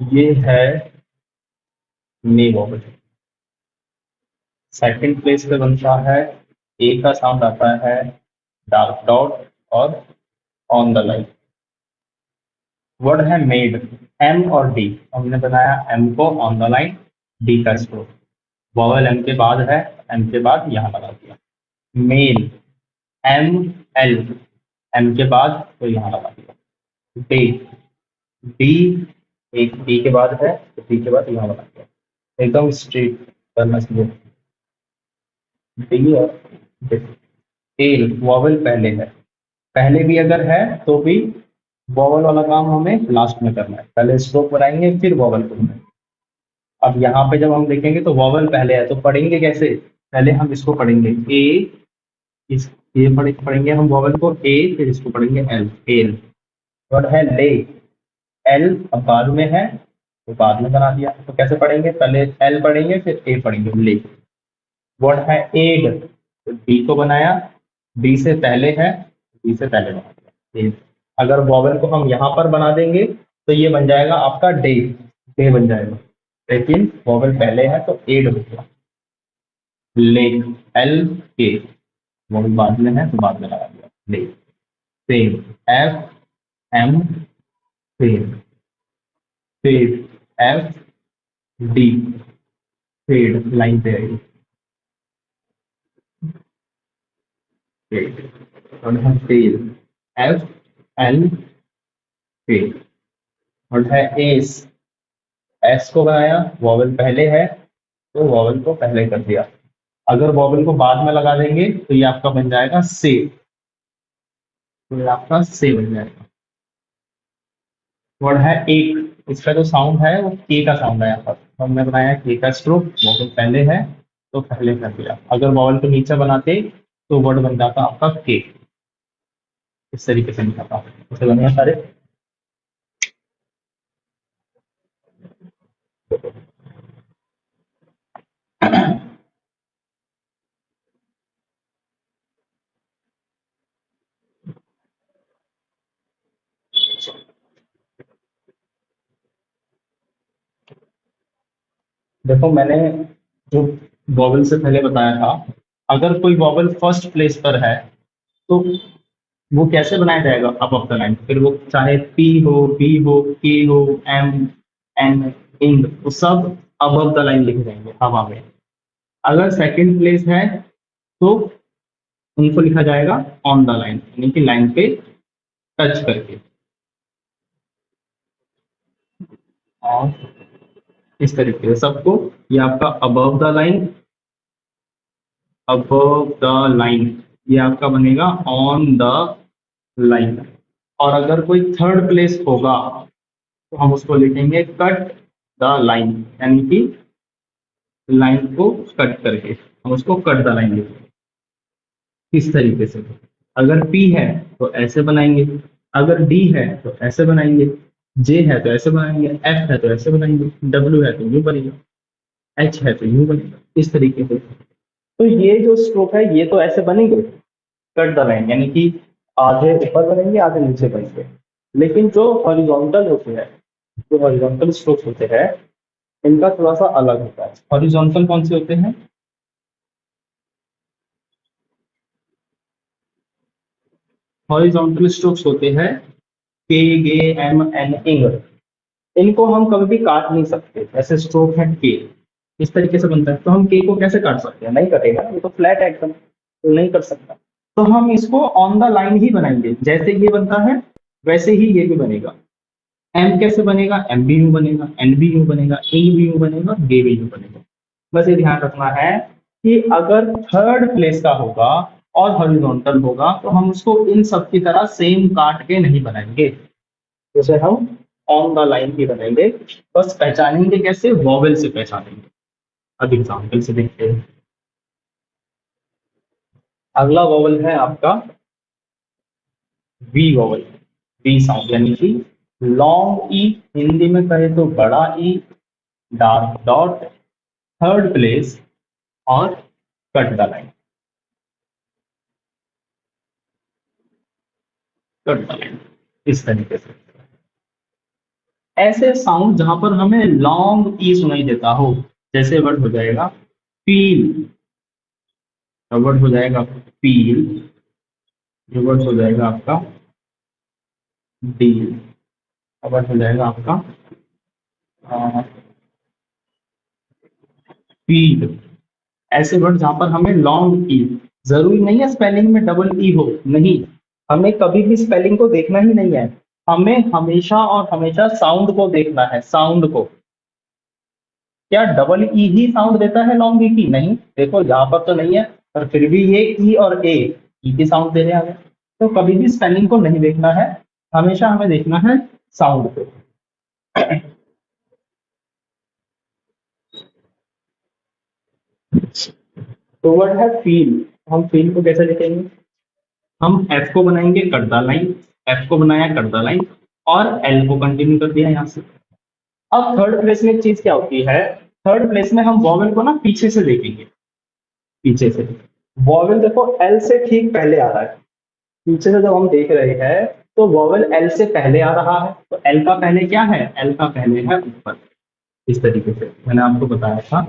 ये है मे vowel. Second place पे बनता है, ए का साउंड आता है डार्क डॉट और ऑन द लाइन। वर्ड है मेड, एम और डी। हमने बनाया एम को ऑन द लाइन, डी का स्ट्रोक। वॉवल एम के बाद है, एम के बाद यहाँ लगा दिया। मेल, एम एल, एम के बाद तो यहाँ लगा दिया। डे, डी, एक डी के बाद है तो डी के बाद यहाँ लगा दिया। एकदम स्ट्रेट करना चाहिए। डी और टेल, वॉवल पहले है। पहले भी अगर है तो भी वॉवल वाला काम हमें लास्ट में करना है। पहले स्ट्रोक बनाएंगे फिर वॉवल को बनाएंगे। अब यहाँ पे जब हम देखेंगे तो वॉवल पहले है तो पढ़ेंगे कैसे? पहले हम इसको पढ़ेंगे ए, इस ये पढ़ेंगे हम वॉवल को ए, फिर इसको पढ़ेंगे एल, एल। वर्ड है ले, एल अब बाद में है तो बाद में बना दिया। तो कैसे पढ़ेंगे? पहले एल पढ़ेंगे फिर ए पढ़ेंगे, ले। वर्ड है एड, तो डी को बनाया, डी से पहले है, डी से पहले बना दिया, एड। अगर वॉवल को हम यहाँ पर बना देंगे तो ये बन जाएगा आपका डे, डे बन जाएगा। लेकिन वॉवल पहले है तो एड हो गया। लेक, एल के, वॉवल बाद में है तो बाद में लगा दिया, लेक। Same, F M, same. फेड, एफ डी, फेड लाइन पे आएगी, फेड। और है टेल, एफ एल, फेड। और है एस, एस को बनाया, वॉवल पहले है तो वॉवल को पहले कर दिया। अगर वॉवल को बाद में लगा देंगे तो ये आपका बन जाएगा से, तो ये आपका से बन जाएगा। वर्ड है एक, इसका जो साउंड है वो के का साउंड है। यहाँ पर तो हमने बनाया के का स्ट्रोक, वॉवल पहले है तो पहले कर दिया। अगर वॉवल को नीचे बनाते तो वर्ड बन जाता आपका के। इस तरीके से निकलता है। इसे बनेगा सारे। देखो मैंने जो वॉवल से पहले बताया था, अगर कोई वॉवल फर्स्ट प्लेस पर है तो वो कैसे बनाया जाएगा? Up of the line. फिर वो चाहे पी हो, बी हो, के हो, एम, एन, इंग, वो सब अबव द लाइन लिखे जाएंगे हवा में। अगर सेकंड प्लेस है तो उनको लिखा जाएगा ऑन द लाइन, यानी कि लाइन पे टच करके। और इस तरीके से सबको, ये आपका above the line, above the line, ये आपका बनेगा ऑन द लाइन। और अगर कोई थर्ड प्लेस होगा तो हम उसको लिखेंगे कट द लाइन, यानी कि लाइन को कट करके हम उसको कट द लाइन लिखेंगे। इस तरीके से अगर पी है तो ऐसे बनाएंगे, अगर डी है तो ऐसे बनाएंगे, जे है तो ऐसे बनाएंगे, एफ है तो ऐसे बनाएंगे, डब्ल्यू है तो यूं बनेगा, एच है तो यूं बनेगा। इस तरीके से तो ये जो स्ट्रोक है ये तो ऐसे बनेंगे कट द लाइन, यानी कि आधे ऊपर बनेंगे आधे नीचे बनेंगे। लेकिन जो हॉरिजॉन्टल होते हैं, जो हॉरिजॉन्टल स्ट्रोक्स होते हैं, इनका थोड़ा सा अलग होता है। हॉरिजॉन्टल कौन से होते हैं? हॉरिजॉन्टल स्ट्रोक्स होते हैं के, गे, एम, एन, इंग। इनको हम कभी भी काट नहीं सकते। ऐसे स्ट्रोक है के, इस तरीके से बनता है। तो हम के को कैसे काट सकते हैं? नहीं कटेगा, ये तो फ्लैट है एकदम, तो नहीं कर सकता। तो हम इसको ऑन द लाइन ही बनाएंगे। जैसे ये बनता है वैसे ही ये भी बनेगा। एम कैसे बनेगा? एम भी यूं बनेगा, एन भी यूं बनेगा, इंग भी यूं बनेगा, गे भी यूं बनेगा। बस ये ध्यान रखना है कि अगर थर्ड प्लेस का होगा और हॉरिजॉन्टल होगा तो हम उसको इन सब की तरह सेम काट के नहीं बनाएंगे। जैसे हम ऑन द लाइन ही बनाएंगे। बस पहचानेंगे कैसे? वॉवेल से पहचानेंगे। अब एग्जाम्पल से देखते हैं। अगला वॉवल है आपका वी वॉवल, वी साउंड, यानी कि लॉन्ग ई, हिंदी में कहे तो बड़ा ई, डार्क डॉट, थर्ड प्लेस और cut the line, cut the line. इस तरीके से ऐसे साउंड जहां पर हमें लॉन्ग ई सुनाई देता हो, जैसे वर्ड हो जाएगा फील, वर्ड हो जाएगा फील, ये वर्ड हो जाएगा आपका डील, वर्ड हो जाएगा आपका फील। ऐसे वर्ड जहां पर हमें लॉन्ग ई, जरूरी नहीं है स्पेलिंग में डबल ई हो, नहीं, हमें कभी भी स्पेलिंग को देखना ही नहीं है, हमें हमेशा और हमेशा साउंड को देखना है, साउंड को। क्या डबल ई ही साउंड देता है लॉन्ग ई की? नहीं, देखो यहाँ पर तो नहीं है, पर फिर भी ये ई और ए ई की साउंड दे रहे हैं हमें। तो कभी भी स्पेलिंग को नहीं देखना है, हमेशा हमें देखना है साउंड को। तो वर्ड है फील, हम फील को कैसे लिखेंगे? हम एफ को बनाएंगे कर्दा लाइन, एफ को बनाया कर्दा लाइन, और एल को कंटिन्यू कर दिया यहाँ से। अब थर्ड प्लेस में एक चीज क्या होती है, थर्ड प्लेस में हम वॉवेल को ना पीछे से देखेंगे, पीछे से। वॉवेल देखो एल से ठीक पहले आ रहा है, पीछे से जब हम देख रहे हैं तो वॉवेल एल से पहले आ रहा है, तो एल का पहले क्या है, एल का पहले है ऊपर। इस तरीके से मैंने आपको बताया था,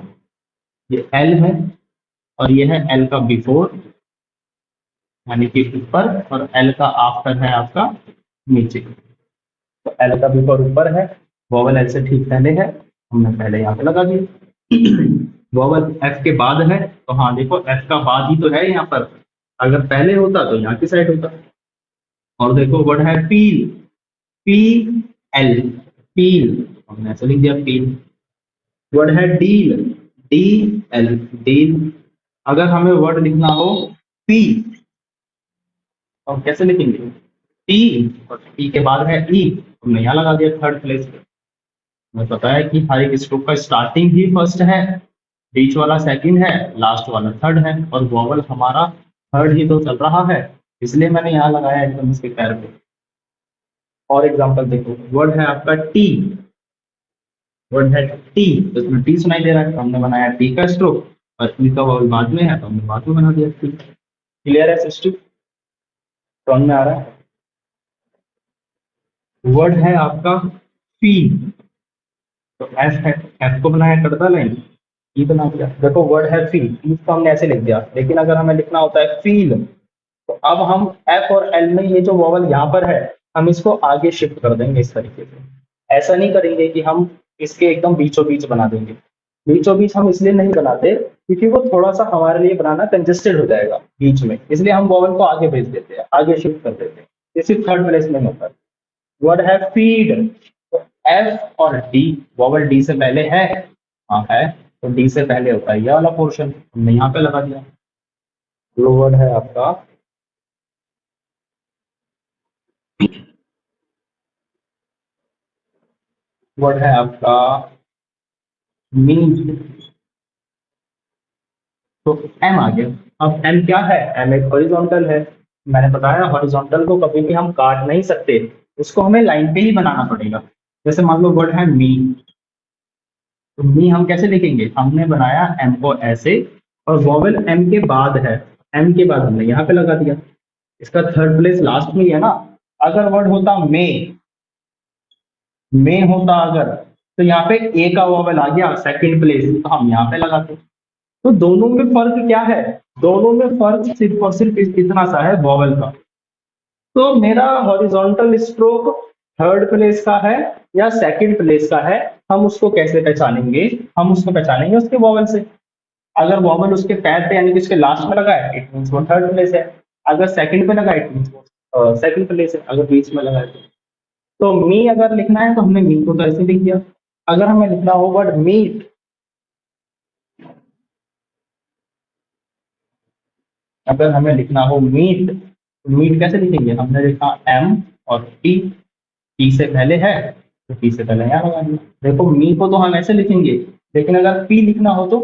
ये एल है और ये है एल का बिफोर, यानी कि ऊपर, और एल का आफ्टर है आपका नीचे। तो एल का बिफोर ऊपर है, वॉवल एल से ठीक पहले है, हमने पहले यहाँ पे लगा दिया। वॉवल एफ के बाद है, तो हाँ देखो एफ का बाद ही तो है यहाँ पर, अगर पहले होता तो यहाँ की साइड होता। और देखो वर्ड है पील, पी एल, पील, हमने ऐसे लिख दिया पील। वर्ड है डील, डी एल, डील। अगर हमें वर्ड लिखना हो पी, तो हम कैसे लिखेंगे? टी, और टी के बाद है ई, हमने यहाँ लगा दिया थर्ड प्लेस पे। हमें पता है कि हर एक स्ट्रोक का स्टार्टिंग ही फर्स्ट है, बीच वाला सेकंड है, लास्ट वाला थर्ड है, और वॉवल हमारा थर्ड ही तो चल रहा है, इसलिए मैंने यहाँ लगाया एकदम इसके पैर पे। और एग्जांपल देखो, वर्ड है आपका टी, वर्ड है टी, तो इसमें टी सुनाई दे रहा है, तो हमने बनाया टी का स्ट्रोक, और ई का वॉवल बाद में है तो हमने बाद में बना दिया टी। क्लियर है सिस्टम? समझ में आ रहा है? वर्ड है आपका फी, तो एफ है, एफ को बनाया करता लाइन, ई बना दिया। देखो वर्ड है फील, फील को हमने ऐसे लिख दिया, लेकिन अगर हमें लिखना होता है फील, तो अब हम एफ और एल में ये जो वॉवल यहाँ पर है, हम इसको आगे शिफ्ट कर देंगे इस तरीके से। ऐसा नहीं करेंगे कि हम इसके एकदम बीचों बीच बना देंगे, बीचों बीच हम इसलिए नहीं बनाते क्योंकि वो थोड़ा सा हमारे लिए बनाना कंजेस्टेड हो जाएगा बीच में, इसलिए हम वॉवल को आगे भेज देते हैं, आगे शिफ्ट कर देते हैं। ये सिर्फ थर्ड प्लेस में होता है। वर्ड है फीड, तो एफ और डी, वॉवल डी से पहले है, हाँ है, तो डी से पहले होता है ये वाला पोर्शन, हमने यहाँ पे लगा दिया। जो वर्ड है आपका वर्ड है आपका मीन, तो एम आ गया। अब एम क्या है, एम एक हॉरिजॉन्टल है, मैंने बताया हॉरिजॉन्टल को कभी भी हम काट नहीं सकते, उसको हमें लाइन पे ही बनाना पड़ेगा। जैसे मान लो वर्ड है मी, तो मी हम कैसे लिखेंगे, हमने बनाया एम को ऐसे, और वॉवेल एम के बाद है, एम के बाद हमने यहाँ पे लगा दिया, इसका थर्ड प्लेस लास्ट में ही है ना। अगर वर्ड होता मे होता अगर, तो यहाँ पे ए का वॉवेल आ गया सेकंड प्लेस, तो हम यहाँ पे लगाते। तो दोनों में फर्क क्या है, दोनों में फर्क सिर्फ और सिर्फ इतना सा है वॉवेल का। तो मेरा हॉरिजॉन्टल स्ट्रोक थर्ड प्लेस का है या सेकंड प्लेस का है, हम उसको कैसे पहचानेंगे, हम उसको पहचानेंगे उसके वॉवेल से। अगर वॉवेल उसके पैर पे यानी कि उसके लास्ट में लगा है, इट मीन्स वो थर्ड प्लेस है। अगर सेकंड पे लगा है, इट मीन्स वो सेकंड प्लेस है, अगर बीच में लगा है तो मी अगर लिखना है तो हमने मी को तो ऐसे लिख दिया। अगर हमें लिखना हो वर्ड मीट, अगर हमें लिखना हो मीट, तो मीट कैसे लिखेंगे, हमने लिखा एम और टी, टी से पहले है तो टी से पहले यहाँ लगा दिया। देखो मी को तो हम ऐसे लिखेंगे, लेकिन अगर पी लिखना हो तो,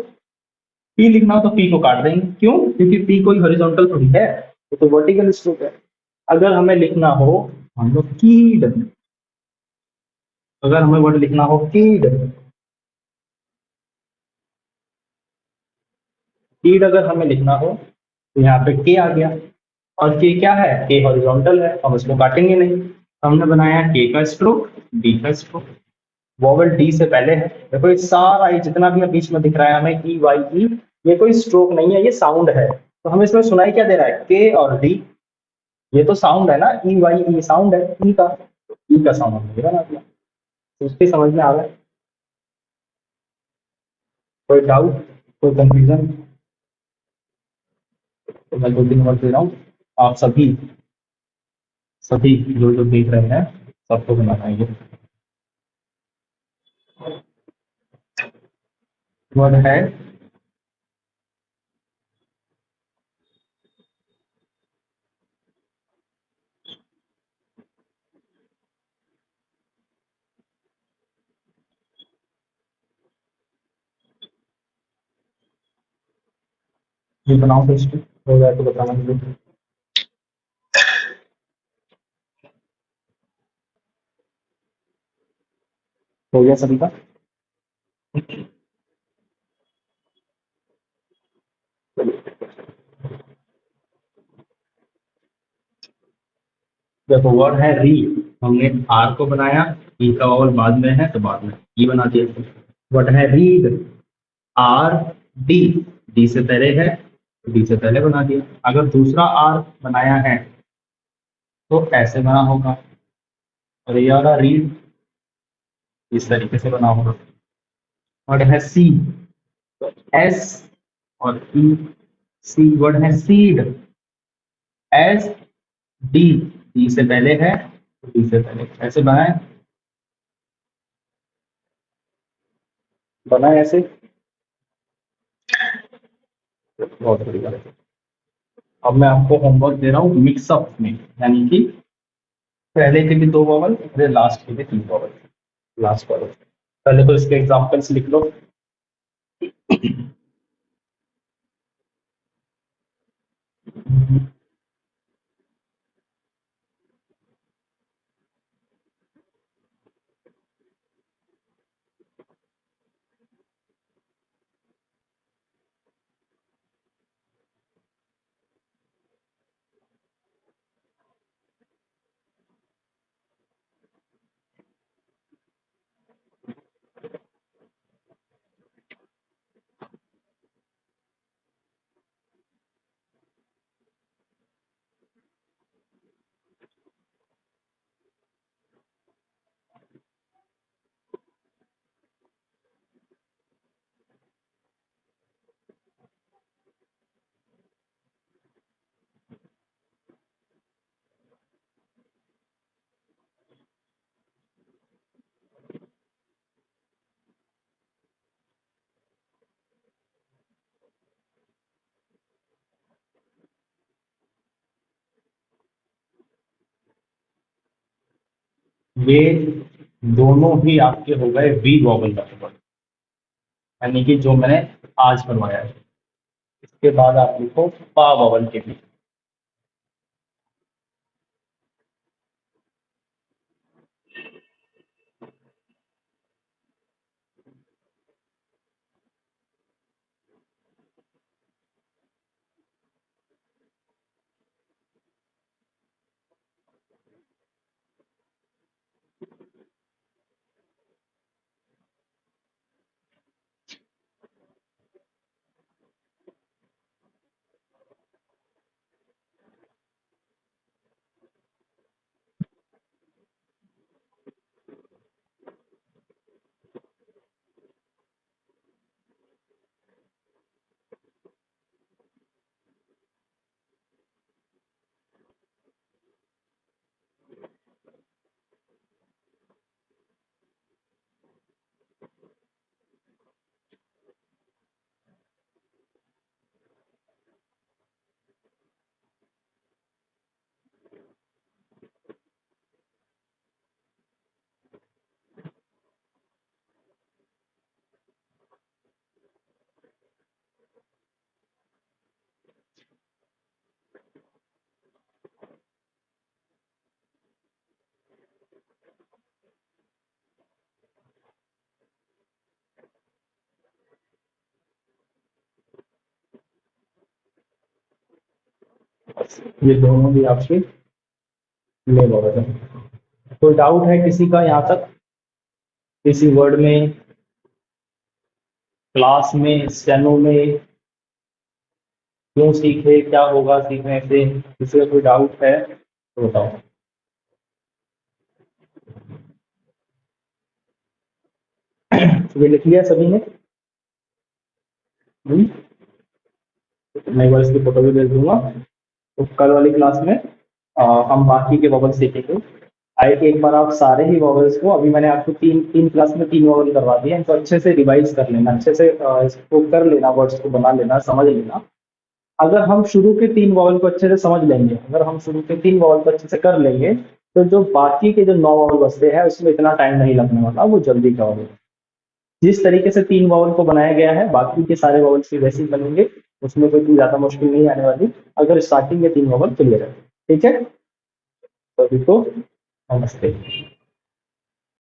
पी लिखना हो तो पी को काट देंगे, क्यों? क्योंकि पी कोई हॉरिजॉन्टल थोड़ी है, वो तो वर्टिकल स्ट्रोक है। अगर हमें लिखना हो हम लोग कीड, अगर हमें वर्ड लिखना हो कीड, कीड अगर हमें लिखना हो तो यहाँ पे के आ गया, और के क्या है, के हॉरिजॉन्टल है, हम उसको काटेंगे नहीं, हमने बनाया के का स्ट्रोक, डी का स्ट्रोक। वॉवल डी से पहले है। देखो ये सारा ये जितना भी बीच में दिख रहा है हमें ई वाई ई, ये कोई स्ट्रोक नहीं है, ये साउंड है। तो हमें इसमें सुनाई क्या दे रहा है, के और डी। ये तो साउंड है ना, ई वाई ई साउंड है, ई का साउंड हमने बना दिया। तो उसकी समझ में आ रहा है? कोई डाउट, कोई कंफ्यूजन? तो मैं 2-3 वर्ड दे रहा हूँ, आप सभी सभी जो जो देख रहे हैं सबको बनाना है। ये वर्ड है ये, बनाओ टेस्ट, हो जाए तो बताना मुझे। हो गया सभी का? देखो वर्ड है री, हमने आर को बनाया, ई का वॉवल बाद में है तो बाद में ई बना दिया। वर्ड है रीड, आर डी, डी से पहले है तो डी से पहले बना दिया। अगर दूसरा आर बनाया है तो ऐसे बना होगा, और ये वाला रीड इस तरीके से बना होगा। वर्ड है सी, तो एस और ई, सी। वर्ड है सीड, एस डी, डी से पहले है तो डी से पहले ऐसे बनाए, बना ऐसे। बहुत बढ़िया। अब मैं आपको होमवर्क दे रहा हूँ मिक्सअप में, यानी कि पहले के भी 2 वॉवल, फिर लास्ट के भी 3 वॉवल। लास्ट वॉवल पहले तो इसके एग्जांपल्स लिख लो। ये दोनों ही आपके हो गए वी वॉवल का, यानी कि जो मैंने आज करवाया है। इसके बाद आप लिखो पा वॉवल के भी। ये दोनों भी आपके ले वॉवल है। कोई डाउट है किसी का यहाँ तक? किसी वर्ड में, क्लास में, स्टेनो में, क्यों सीखे, क्या होगा सीखने से, किसी का कोई डाउट है तो बताओ। तो ये लिख लिया सभी ने? हम्म? मैं एक बार इसकी फोटो भी भेज दूंगा। तो कल वाली क्लास में हम बाकी के वॉवल सीखेंगे। आए एक बार आप सारे ही वॉवल्स को, अभी मैंने आपको तीन तीन क्लास में तीन वॉवल करवा दिए, इनको अच्छे से रिवाइज कर लेना, अच्छे से इसको कर लेना, वर्ड्स को बना लेना, समझ लेना। अगर हम शुरू के तीन वॉवल को अच्छे से समझ लेंगे, अगर हम शुरू के तीन वॉवल को अच्छे से कर लेंगे, तो जो बाकी के जो नौ वॉवल बचते हैं उसमें इतना टाइम नहीं लगने वाला, वो जल्दी कवर होगा। जिस तरीके से तीन वॉवल को बनाया गया है, बाकी के सारे वॉवल्स भी वैसे ही बनेंगे, उसमें कोई ज्यादा मुश्किल नहीं आने वाली, अगर स्टार्टिंग में तीन वॉवल क्लियर है। ठीक है, तो अभी तो नमस्ते।